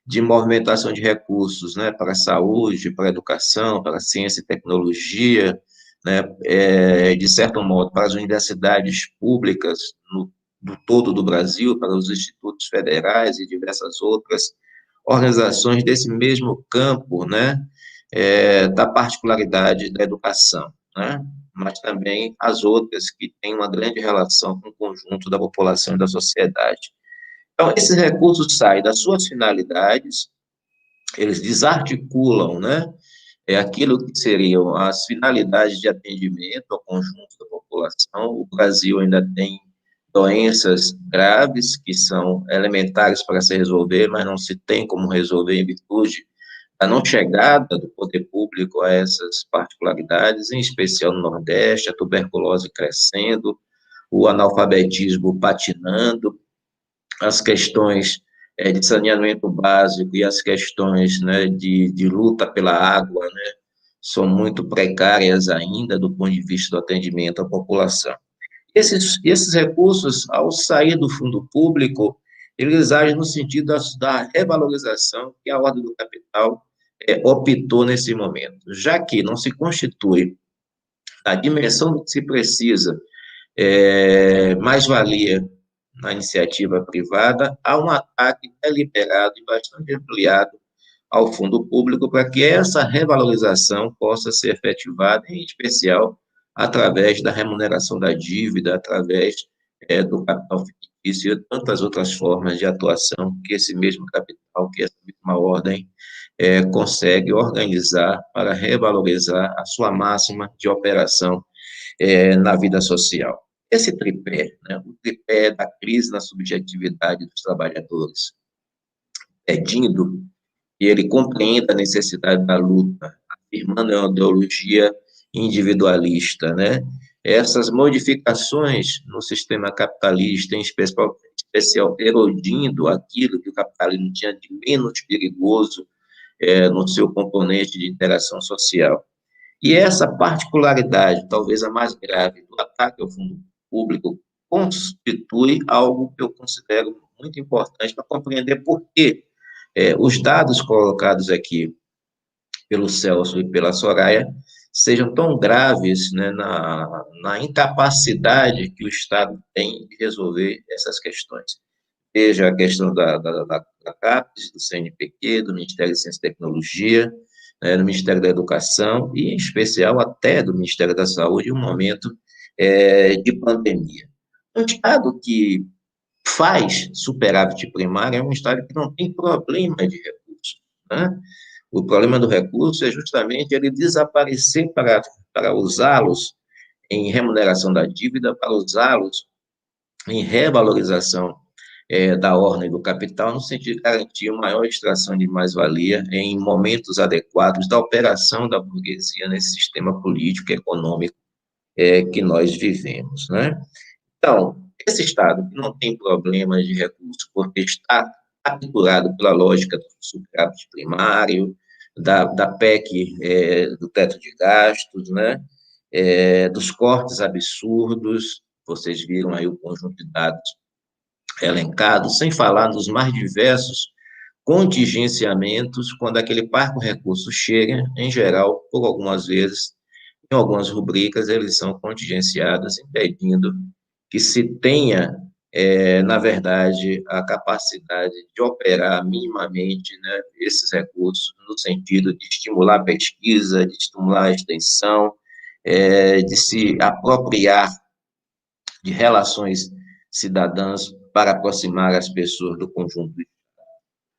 de movimentação de recursos, né, para a saúde, para a educação, para a ciência e tecnologia, né, de certo modo, para as universidades públicas do todo do Brasil, para os institutos federais e diversas outras organizações desse mesmo campo, né, da particularidade da educação, né, mas também as outras que têm uma grande relação com o conjunto da população e da sociedade. Então, esses recursos saem das suas finalidades, eles desarticulam, né, aquilo que seriam as finalidades de atendimento ao conjunto da população. O Brasil ainda tem doenças graves que são elementares para se resolver, mas não se tem como resolver em virtude da não chegada do poder público a essas particularidades, em especial no Nordeste, a tuberculose crescendo, o analfabetismo patinando, as questões de saneamento básico e as questões, né, de luta pela água, né, são muito precárias ainda do ponto de vista do atendimento à população. Esses recursos, ao sair do fundo público, eles agem no sentido da revalorização que a ordem do capital optou nesse momento, já que não se constitui a dimensão do que se precisa, mais-valia na iniciativa privada, há um ataque deliberado e bastante ampliado ao fundo público para que essa revalorização possa ser efetivada, em especial através da remuneração da dívida, através do capital fictício e tantas outras formas de atuação que esse mesmo capital, que essa mesma ordem consegue organizar para revalorizar a sua máxima de operação na vida social. Esse tripé, né, o tripé da crise na subjetividade dos trabalhadores, pedindo que ele compreenda a necessidade da luta, afirmando uma ideologia individualista, né? Essas modificações no sistema capitalista, em especial erodindo aquilo que o capitalismo tinha de menos perigoso no seu componente de interação social. E essa particularidade, talvez a mais grave, do ataque ao fundo público, constitui algo que eu considero muito importante para compreender por que os dados colocados aqui pelo Celso e pela Soraya sejam tão graves, né, na incapacidade que o Estado tem de resolver essas questões. Veja a questão da CAPES, do CNPq, do Ministério de Ciência e Tecnologia, do Ministério da Educação e, em especial, até do Ministério da Saúde, em um momento de pandemia. Um Estado que faz superávit primário é um Estado que não tem problema de recursos, né? O problema do recurso é justamente ele desaparecer para usá-los em remuneração da dívida, para usá-los em revalorização da ordem do capital, no sentido de garantir uma maior extração de mais-valia em momentos adequados da operação da burguesia nesse sistema político e econômico que nós vivemos, né? Então, esse Estado que não tem problemas de recursos, porque está capturado pela lógica do superávit primário, da PEC, do teto de gastos, né? Dos cortes absurdos, vocês viram aí o conjunto de dados elencados, sem falar nos mais diversos contingenciamentos, quando aquele parco recurso chega, em geral, por algumas vezes, em algumas rubricas, eles são contingenciados, impedindo que se tenha, na verdade, a capacidade de operar minimamente, né, esses recursos, no sentido de estimular a pesquisa, de estimular a extensão, de se apropriar de relações cidadãs para aproximar as pessoas do conjunto.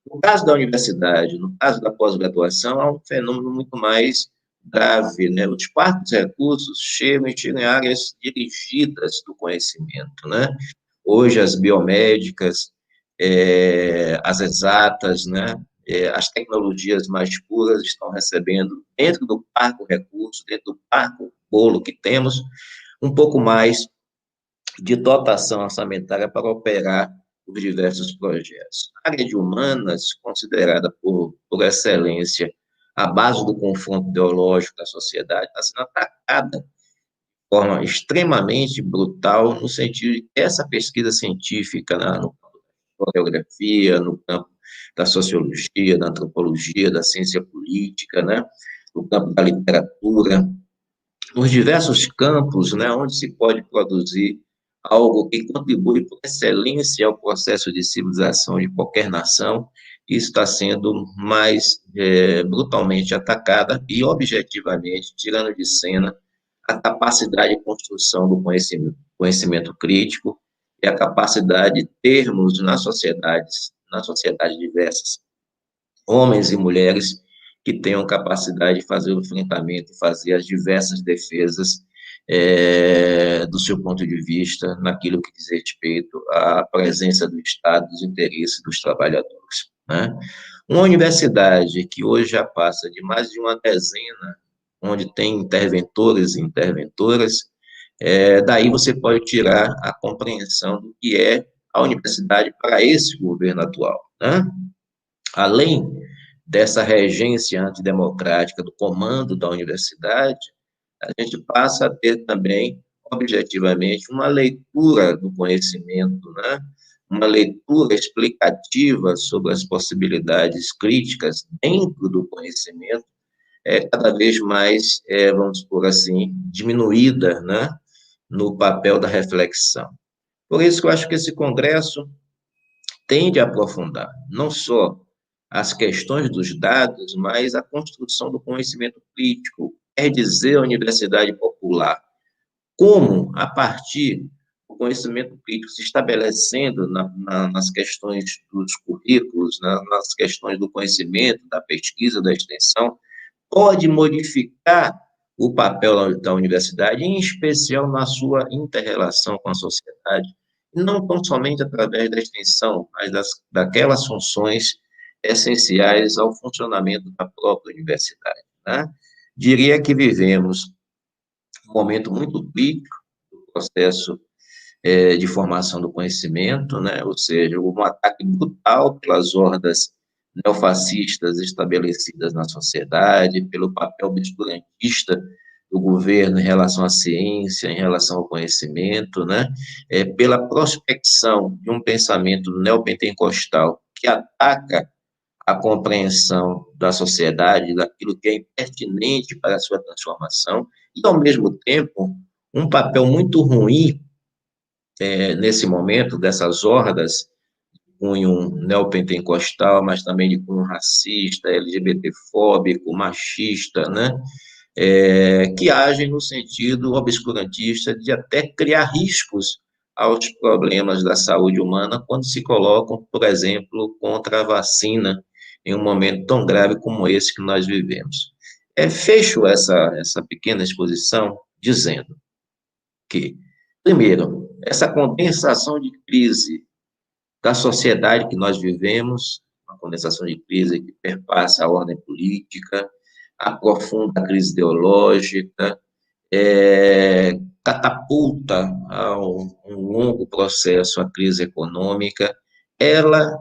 No caso da universidade, no caso da pós-graduação, há um fenômeno muito mais grave, né? Os parcos recursos chegam em áreas dirigidas do conhecimento, né? Hoje, as biomédicas, as exatas, né? As tecnologias mais puras estão recebendo, dentro do parco recurso, dentro do parco bolo que temos, um pouco mais de dotação orçamentária para operar os diversos projetos. A área de humanas, considerada por excelência a base do confronto ideológico da sociedade, está sendo atacada de forma extremamente brutal, no sentido de que essa pesquisa científica no campo da geografia, no campo da sociologia, da antropologia, da ciência política, né, no campo da literatura, nos diversos campos, né, onde se pode produzir algo que contribui por excelência ao processo de civilização de qualquer nação, isso está sendo mais brutalmente atacada e, objetivamente, tirando de cena a capacidade de construção do conhecimento crítico e a capacidade de termos nas sociedades diversas, homens e mulheres que tenham capacidade de fazer o enfrentamento, fazer as diversas defesas do seu ponto de vista, naquilo que diz respeito à presença do Estado, dos interesses dos trabalhadores, né? Uma universidade que hoje já passa de mais de uma dezena, onde tem interventores e interventoras, daí você pode tirar a compreensão do que é a universidade para esse governo atual, né? Além dessa regência antidemocrática do comando da universidade, a gente passa a ter também, objetivamente, uma leitura do conhecimento, né? Uma leitura explicativa sobre as possibilidades críticas dentro do conhecimento, cada vez mais, vamos por assim, diminuída, né? No papel da reflexão. Por isso que eu acho que esse congresso tende a aprofundar, não só as questões dos dados, mas a construção do conhecimento crítico, quer dizer, a universidade popular. Como, a partir do conhecimento crítico se estabelecendo nas questões dos currículos, nas questões do conhecimento, da pesquisa, da extensão, pode modificar o papel da universidade, em especial na sua inter-relação com a sociedade, não tão somente através da extensão, mas daquelas funções essenciais ao funcionamento da própria universidade, né? Diria que vivemos um momento muito crítico do processo de formação do conhecimento, né? Ou seja, um ataque brutal pelas hordas neofascistas estabelecidas na sociedade, pelo papel obscurantista do governo em relação à ciência, em relação ao conhecimento, né? Pela prospecção de um pensamento neopentecostal que ataca a compreensão da sociedade, daquilo que é impertinente para a sua transformação, e, ao mesmo tempo, um papel muito ruim, nesse momento, dessas hordas de cunho neopentecostal, mas também de cunho racista, LGBTfóbico, machista, né? Que agem no sentido obscurantista de até criar riscos aos problemas da saúde humana quando se colocam, por exemplo, contra a vacina, em um momento tão grave como esse que nós vivemos. Fecho essa pequena exposição dizendo que, primeiro, essa condensação de crise da sociedade que nós vivemos, uma condensação de crise que perpassa a ordem política, aprofunda a crise ideológica, catapulta a um longo processo a crise econômica, ela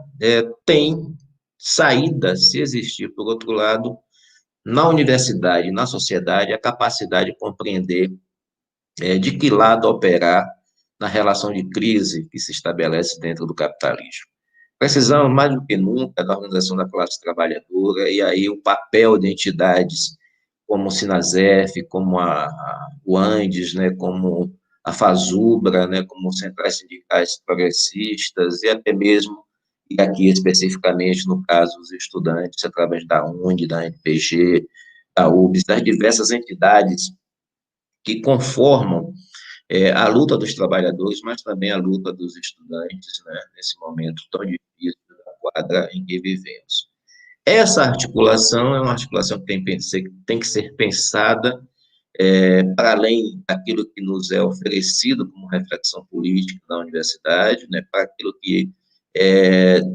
tem saída, se existir, por outro lado, na universidade, na sociedade, a capacidade de compreender de que lado operar na relação de crise que se estabelece dentro do capitalismo. Precisamos, mais do que nunca, da organização da classe trabalhadora, e aí o papel de entidades como o Sinasef, como o Andes, né, como a FASUBRA, né, como centrais sindicais progressistas, e até mesmo, e aqui especificamente, no caso, os estudantes, através da UNE, da NPG, da UBS, das diversas entidades que conformam a luta dos trabalhadores, mas também a luta dos estudantes, né, nesse momento tão difícil da quadra em que vivemos. Essa articulação é uma articulação que tem que ser pensada para além daquilo que nos é oferecido como reflexão política na universidade, né, para aquilo que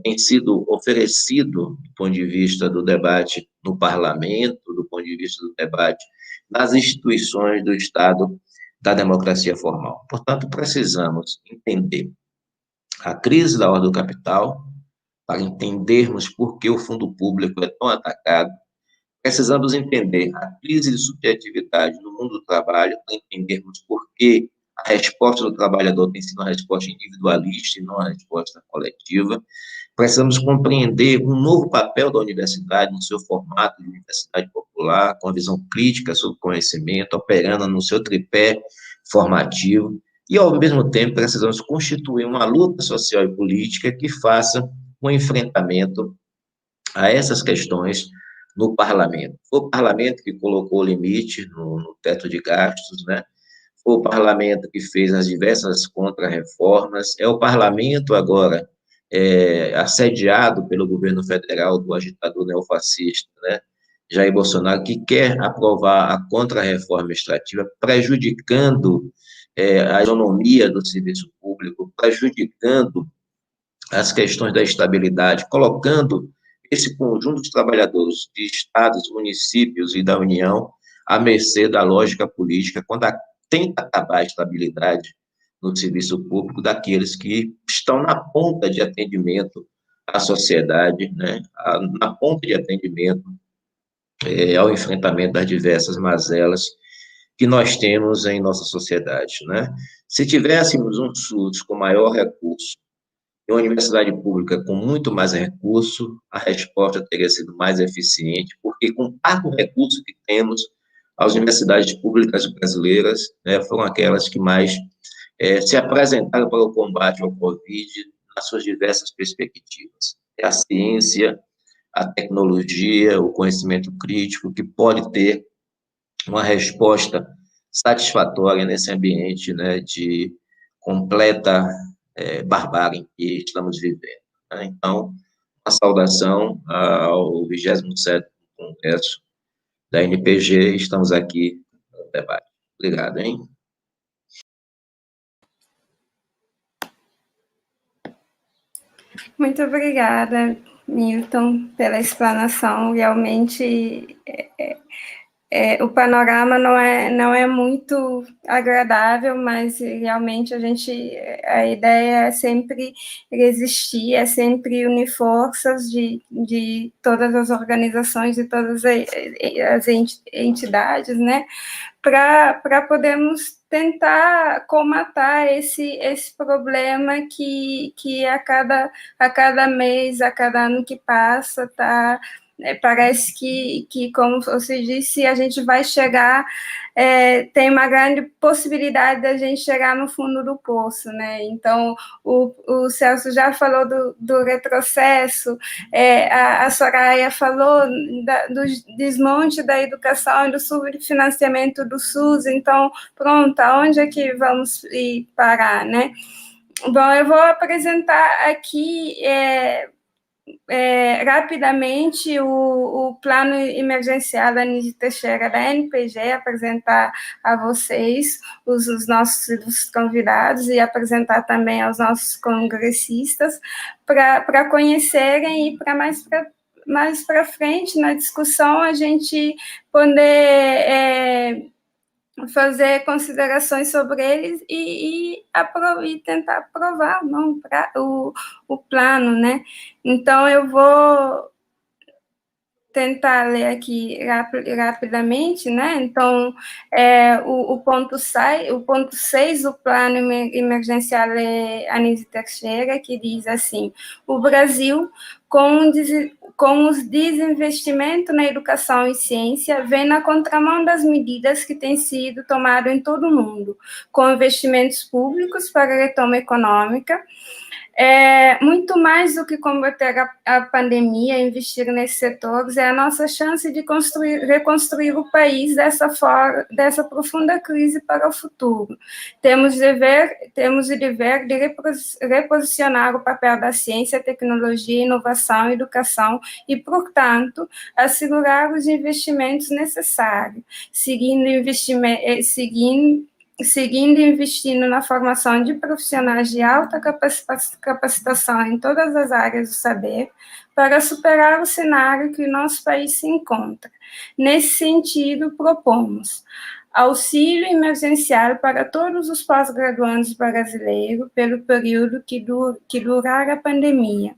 tem sido oferecido do ponto de vista do debate no parlamento, do ponto de vista do debate nas instituições do Estado da democracia formal. Portanto, precisamos entender a crise da ordem do capital para entendermos por que o fundo público é tão atacado. Precisamos entender a crise de subjetividade no mundo do trabalho para entendermos por que a resposta do trabalhador tem sido uma resposta individualista e não uma resposta coletiva. Precisamos compreender um novo papel da universidade no seu formato de universidade popular, com a visão crítica sobre o conhecimento, operando no seu tripé formativo, e, ao mesmo tempo, precisamos constituir uma luta social e política que faça um enfrentamento a essas questões no parlamento. Foi o parlamento que colocou o limite no teto de gastos, né? Foi o parlamento que fez as diversas contrarreformas, é o parlamento agora assediado pelo governo federal do agitador neofascista, né, Jair Bolsonaro, que quer aprovar a contrarreforma administrativa, prejudicando a economia do serviço público, prejudicando as questões da estabilidade, colocando esse conjunto de trabalhadores de estados, municípios e da União à mercê da lógica política, quando tenta acabar a estabilidade no serviço público daqueles que estão na ponta de atendimento à sociedade, né, na ponta de atendimento ao enfrentamento das diversas mazelas que nós temos em nossa sociedade, né? Se tivéssemos um SUS com maior recurso e uma universidade pública com muito mais recurso, a resposta teria sido mais eficiente, porque com tanto recurso que temos, as universidades públicas brasileiras, né, foram aquelas que mais se apresentaram para o combate ao Covid nas suas diversas perspectivas. É a ciência, a tecnologia, o conhecimento crítico, que pode ter uma resposta satisfatória nesse ambiente, né, de completa barbárie que estamos vivendo, né? Então, uma saudação ao 27º Congresso da NPG, estamos aqui no debate. Obrigado, hein? Muito obrigada, Milton, pela explanação. Realmente, o panorama não é muito agradável, mas realmente a ideia é sempre resistir, é sempre unir forças de todas as organizações, de todas as entidades, né, para podermos tentar comatar esse problema que a cada mês, a cada ano que passa, parece que, como você disse, a gente vai chegar, tem uma grande possibilidade da gente chegar no fundo do poço, né? Então, o Celso já falou do retrocesso, a Soraya falou do desmonte da educação e do subfinanciamento do SUS, então, pronto, aonde é que vamos ir parar, né? Bom, eu vou apresentar aqui rapidamente o plano emergencial da Anísio Teixeira da NPG, apresentar a vocês, os nossos convidados, e apresentar também aos nossos congressistas, para conhecerem e para mais para frente, na discussão, a gente poder fazer considerações sobre eles e tentar aprovar não, o plano, né? Então, eu vou tentar ler aqui rapidamente, né? Então, o ponto 6 do Plano Emergencial Anísio Teixeira, que diz assim: o Brasil, com os desinvestimentos na educação e ciência, vem na contramão das medidas que têm sido tomadas em todo o mundo, com investimentos públicos para a retoma econômica. Muito mais do que combater a pandemia, investir nesses setores é a nossa chance de reconstruir o país dessa profunda crise para o futuro. Temos o dever de reposicionar o papel da ciência, tecnologia, inovação, educação e, portanto, assegurar os investimentos necessários, seguindo investindo na formação de profissionais de alta capacitação em todas as áreas do saber, para superar o cenário que o nosso país se encontra. Nesse sentido, propomos auxílio emergencial para todos os pós-graduandos brasileiros pelo período que durar a pandemia.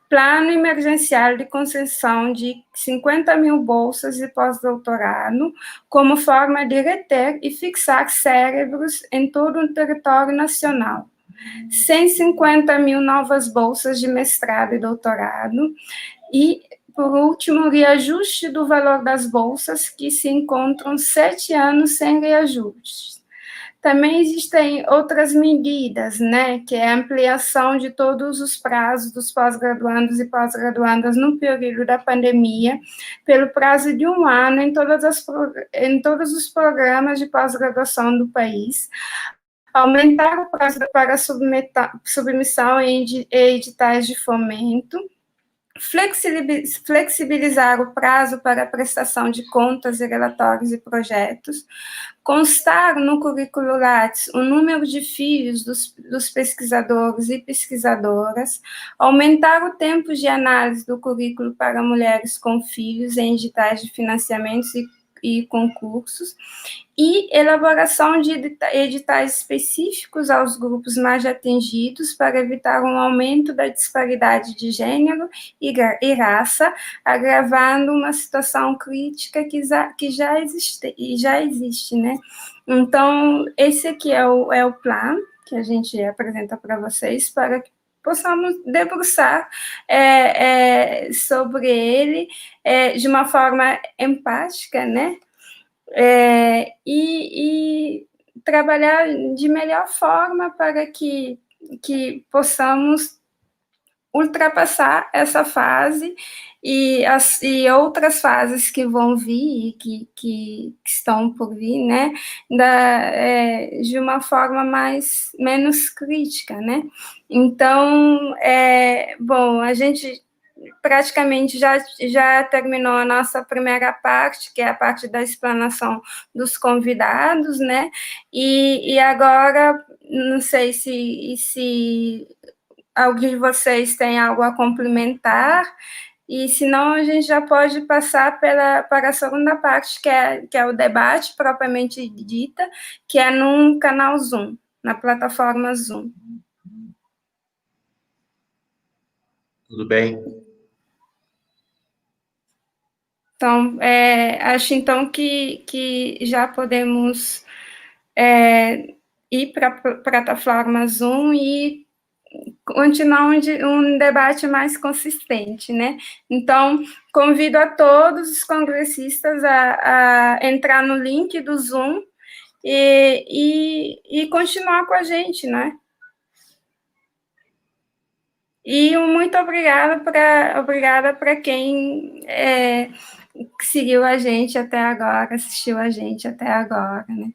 Plano emergencial de concessão de 50 mil bolsas de pós-doutorado, como forma de reter e fixar cérebros em todo o território nacional. 150 mil novas bolsas de mestrado e doutorado. E, por último, reajuste do valor das bolsas, que se encontram 7 anos sem reajuste. Também existem outras medidas, né, que é a ampliação de todos os prazos dos pós-graduandos e pós-graduandas no período da pandemia, pelo prazo de 1 ano em todos os programas de pós-graduação do país, aumentar o prazo para submissão em editais de fomento, flexibilizar o prazo para a prestação de contas e relatórios e projetos, constar no currículo Lattes o número de filhos dos pesquisadores e pesquisadoras, aumentar o tempo de análise do currículo para mulheres com filhos em editais de financiamentos e concursos, e elaboração de editais específicos aos grupos mais atingidos para evitar um aumento da disparidade de gênero e raça, agravando uma situação crítica que já existe, né? Então, esse aqui é o plano que a gente apresenta para vocês, para que possamos debruçar sobre ele de uma forma empática, né? E trabalhar de melhor forma para que possamos ultrapassar essa fase e outras fases que vão vir e que estão por vir, né, de uma forma menos crítica, né? Então, bom, a gente praticamente já terminou a nossa primeira parte, que é a parte da explanação dos convidados, né? E agora, não sei se alguém de vocês tem algo a complementar, e senão a gente já pode passar para a segunda parte, que é o debate propriamente dita, que é num canal Zoom, na plataforma Zoom. Tudo bem. Então, acho então que já podemos ir para a plataforma Zoom e continuar um debate mais consistente, né? Então, convido a todos os congressistas a entrar no link do Zoom e continuar com a gente, né? E muito obrigada para quem seguiu a gente até agora, assistiu a gente até agora, né?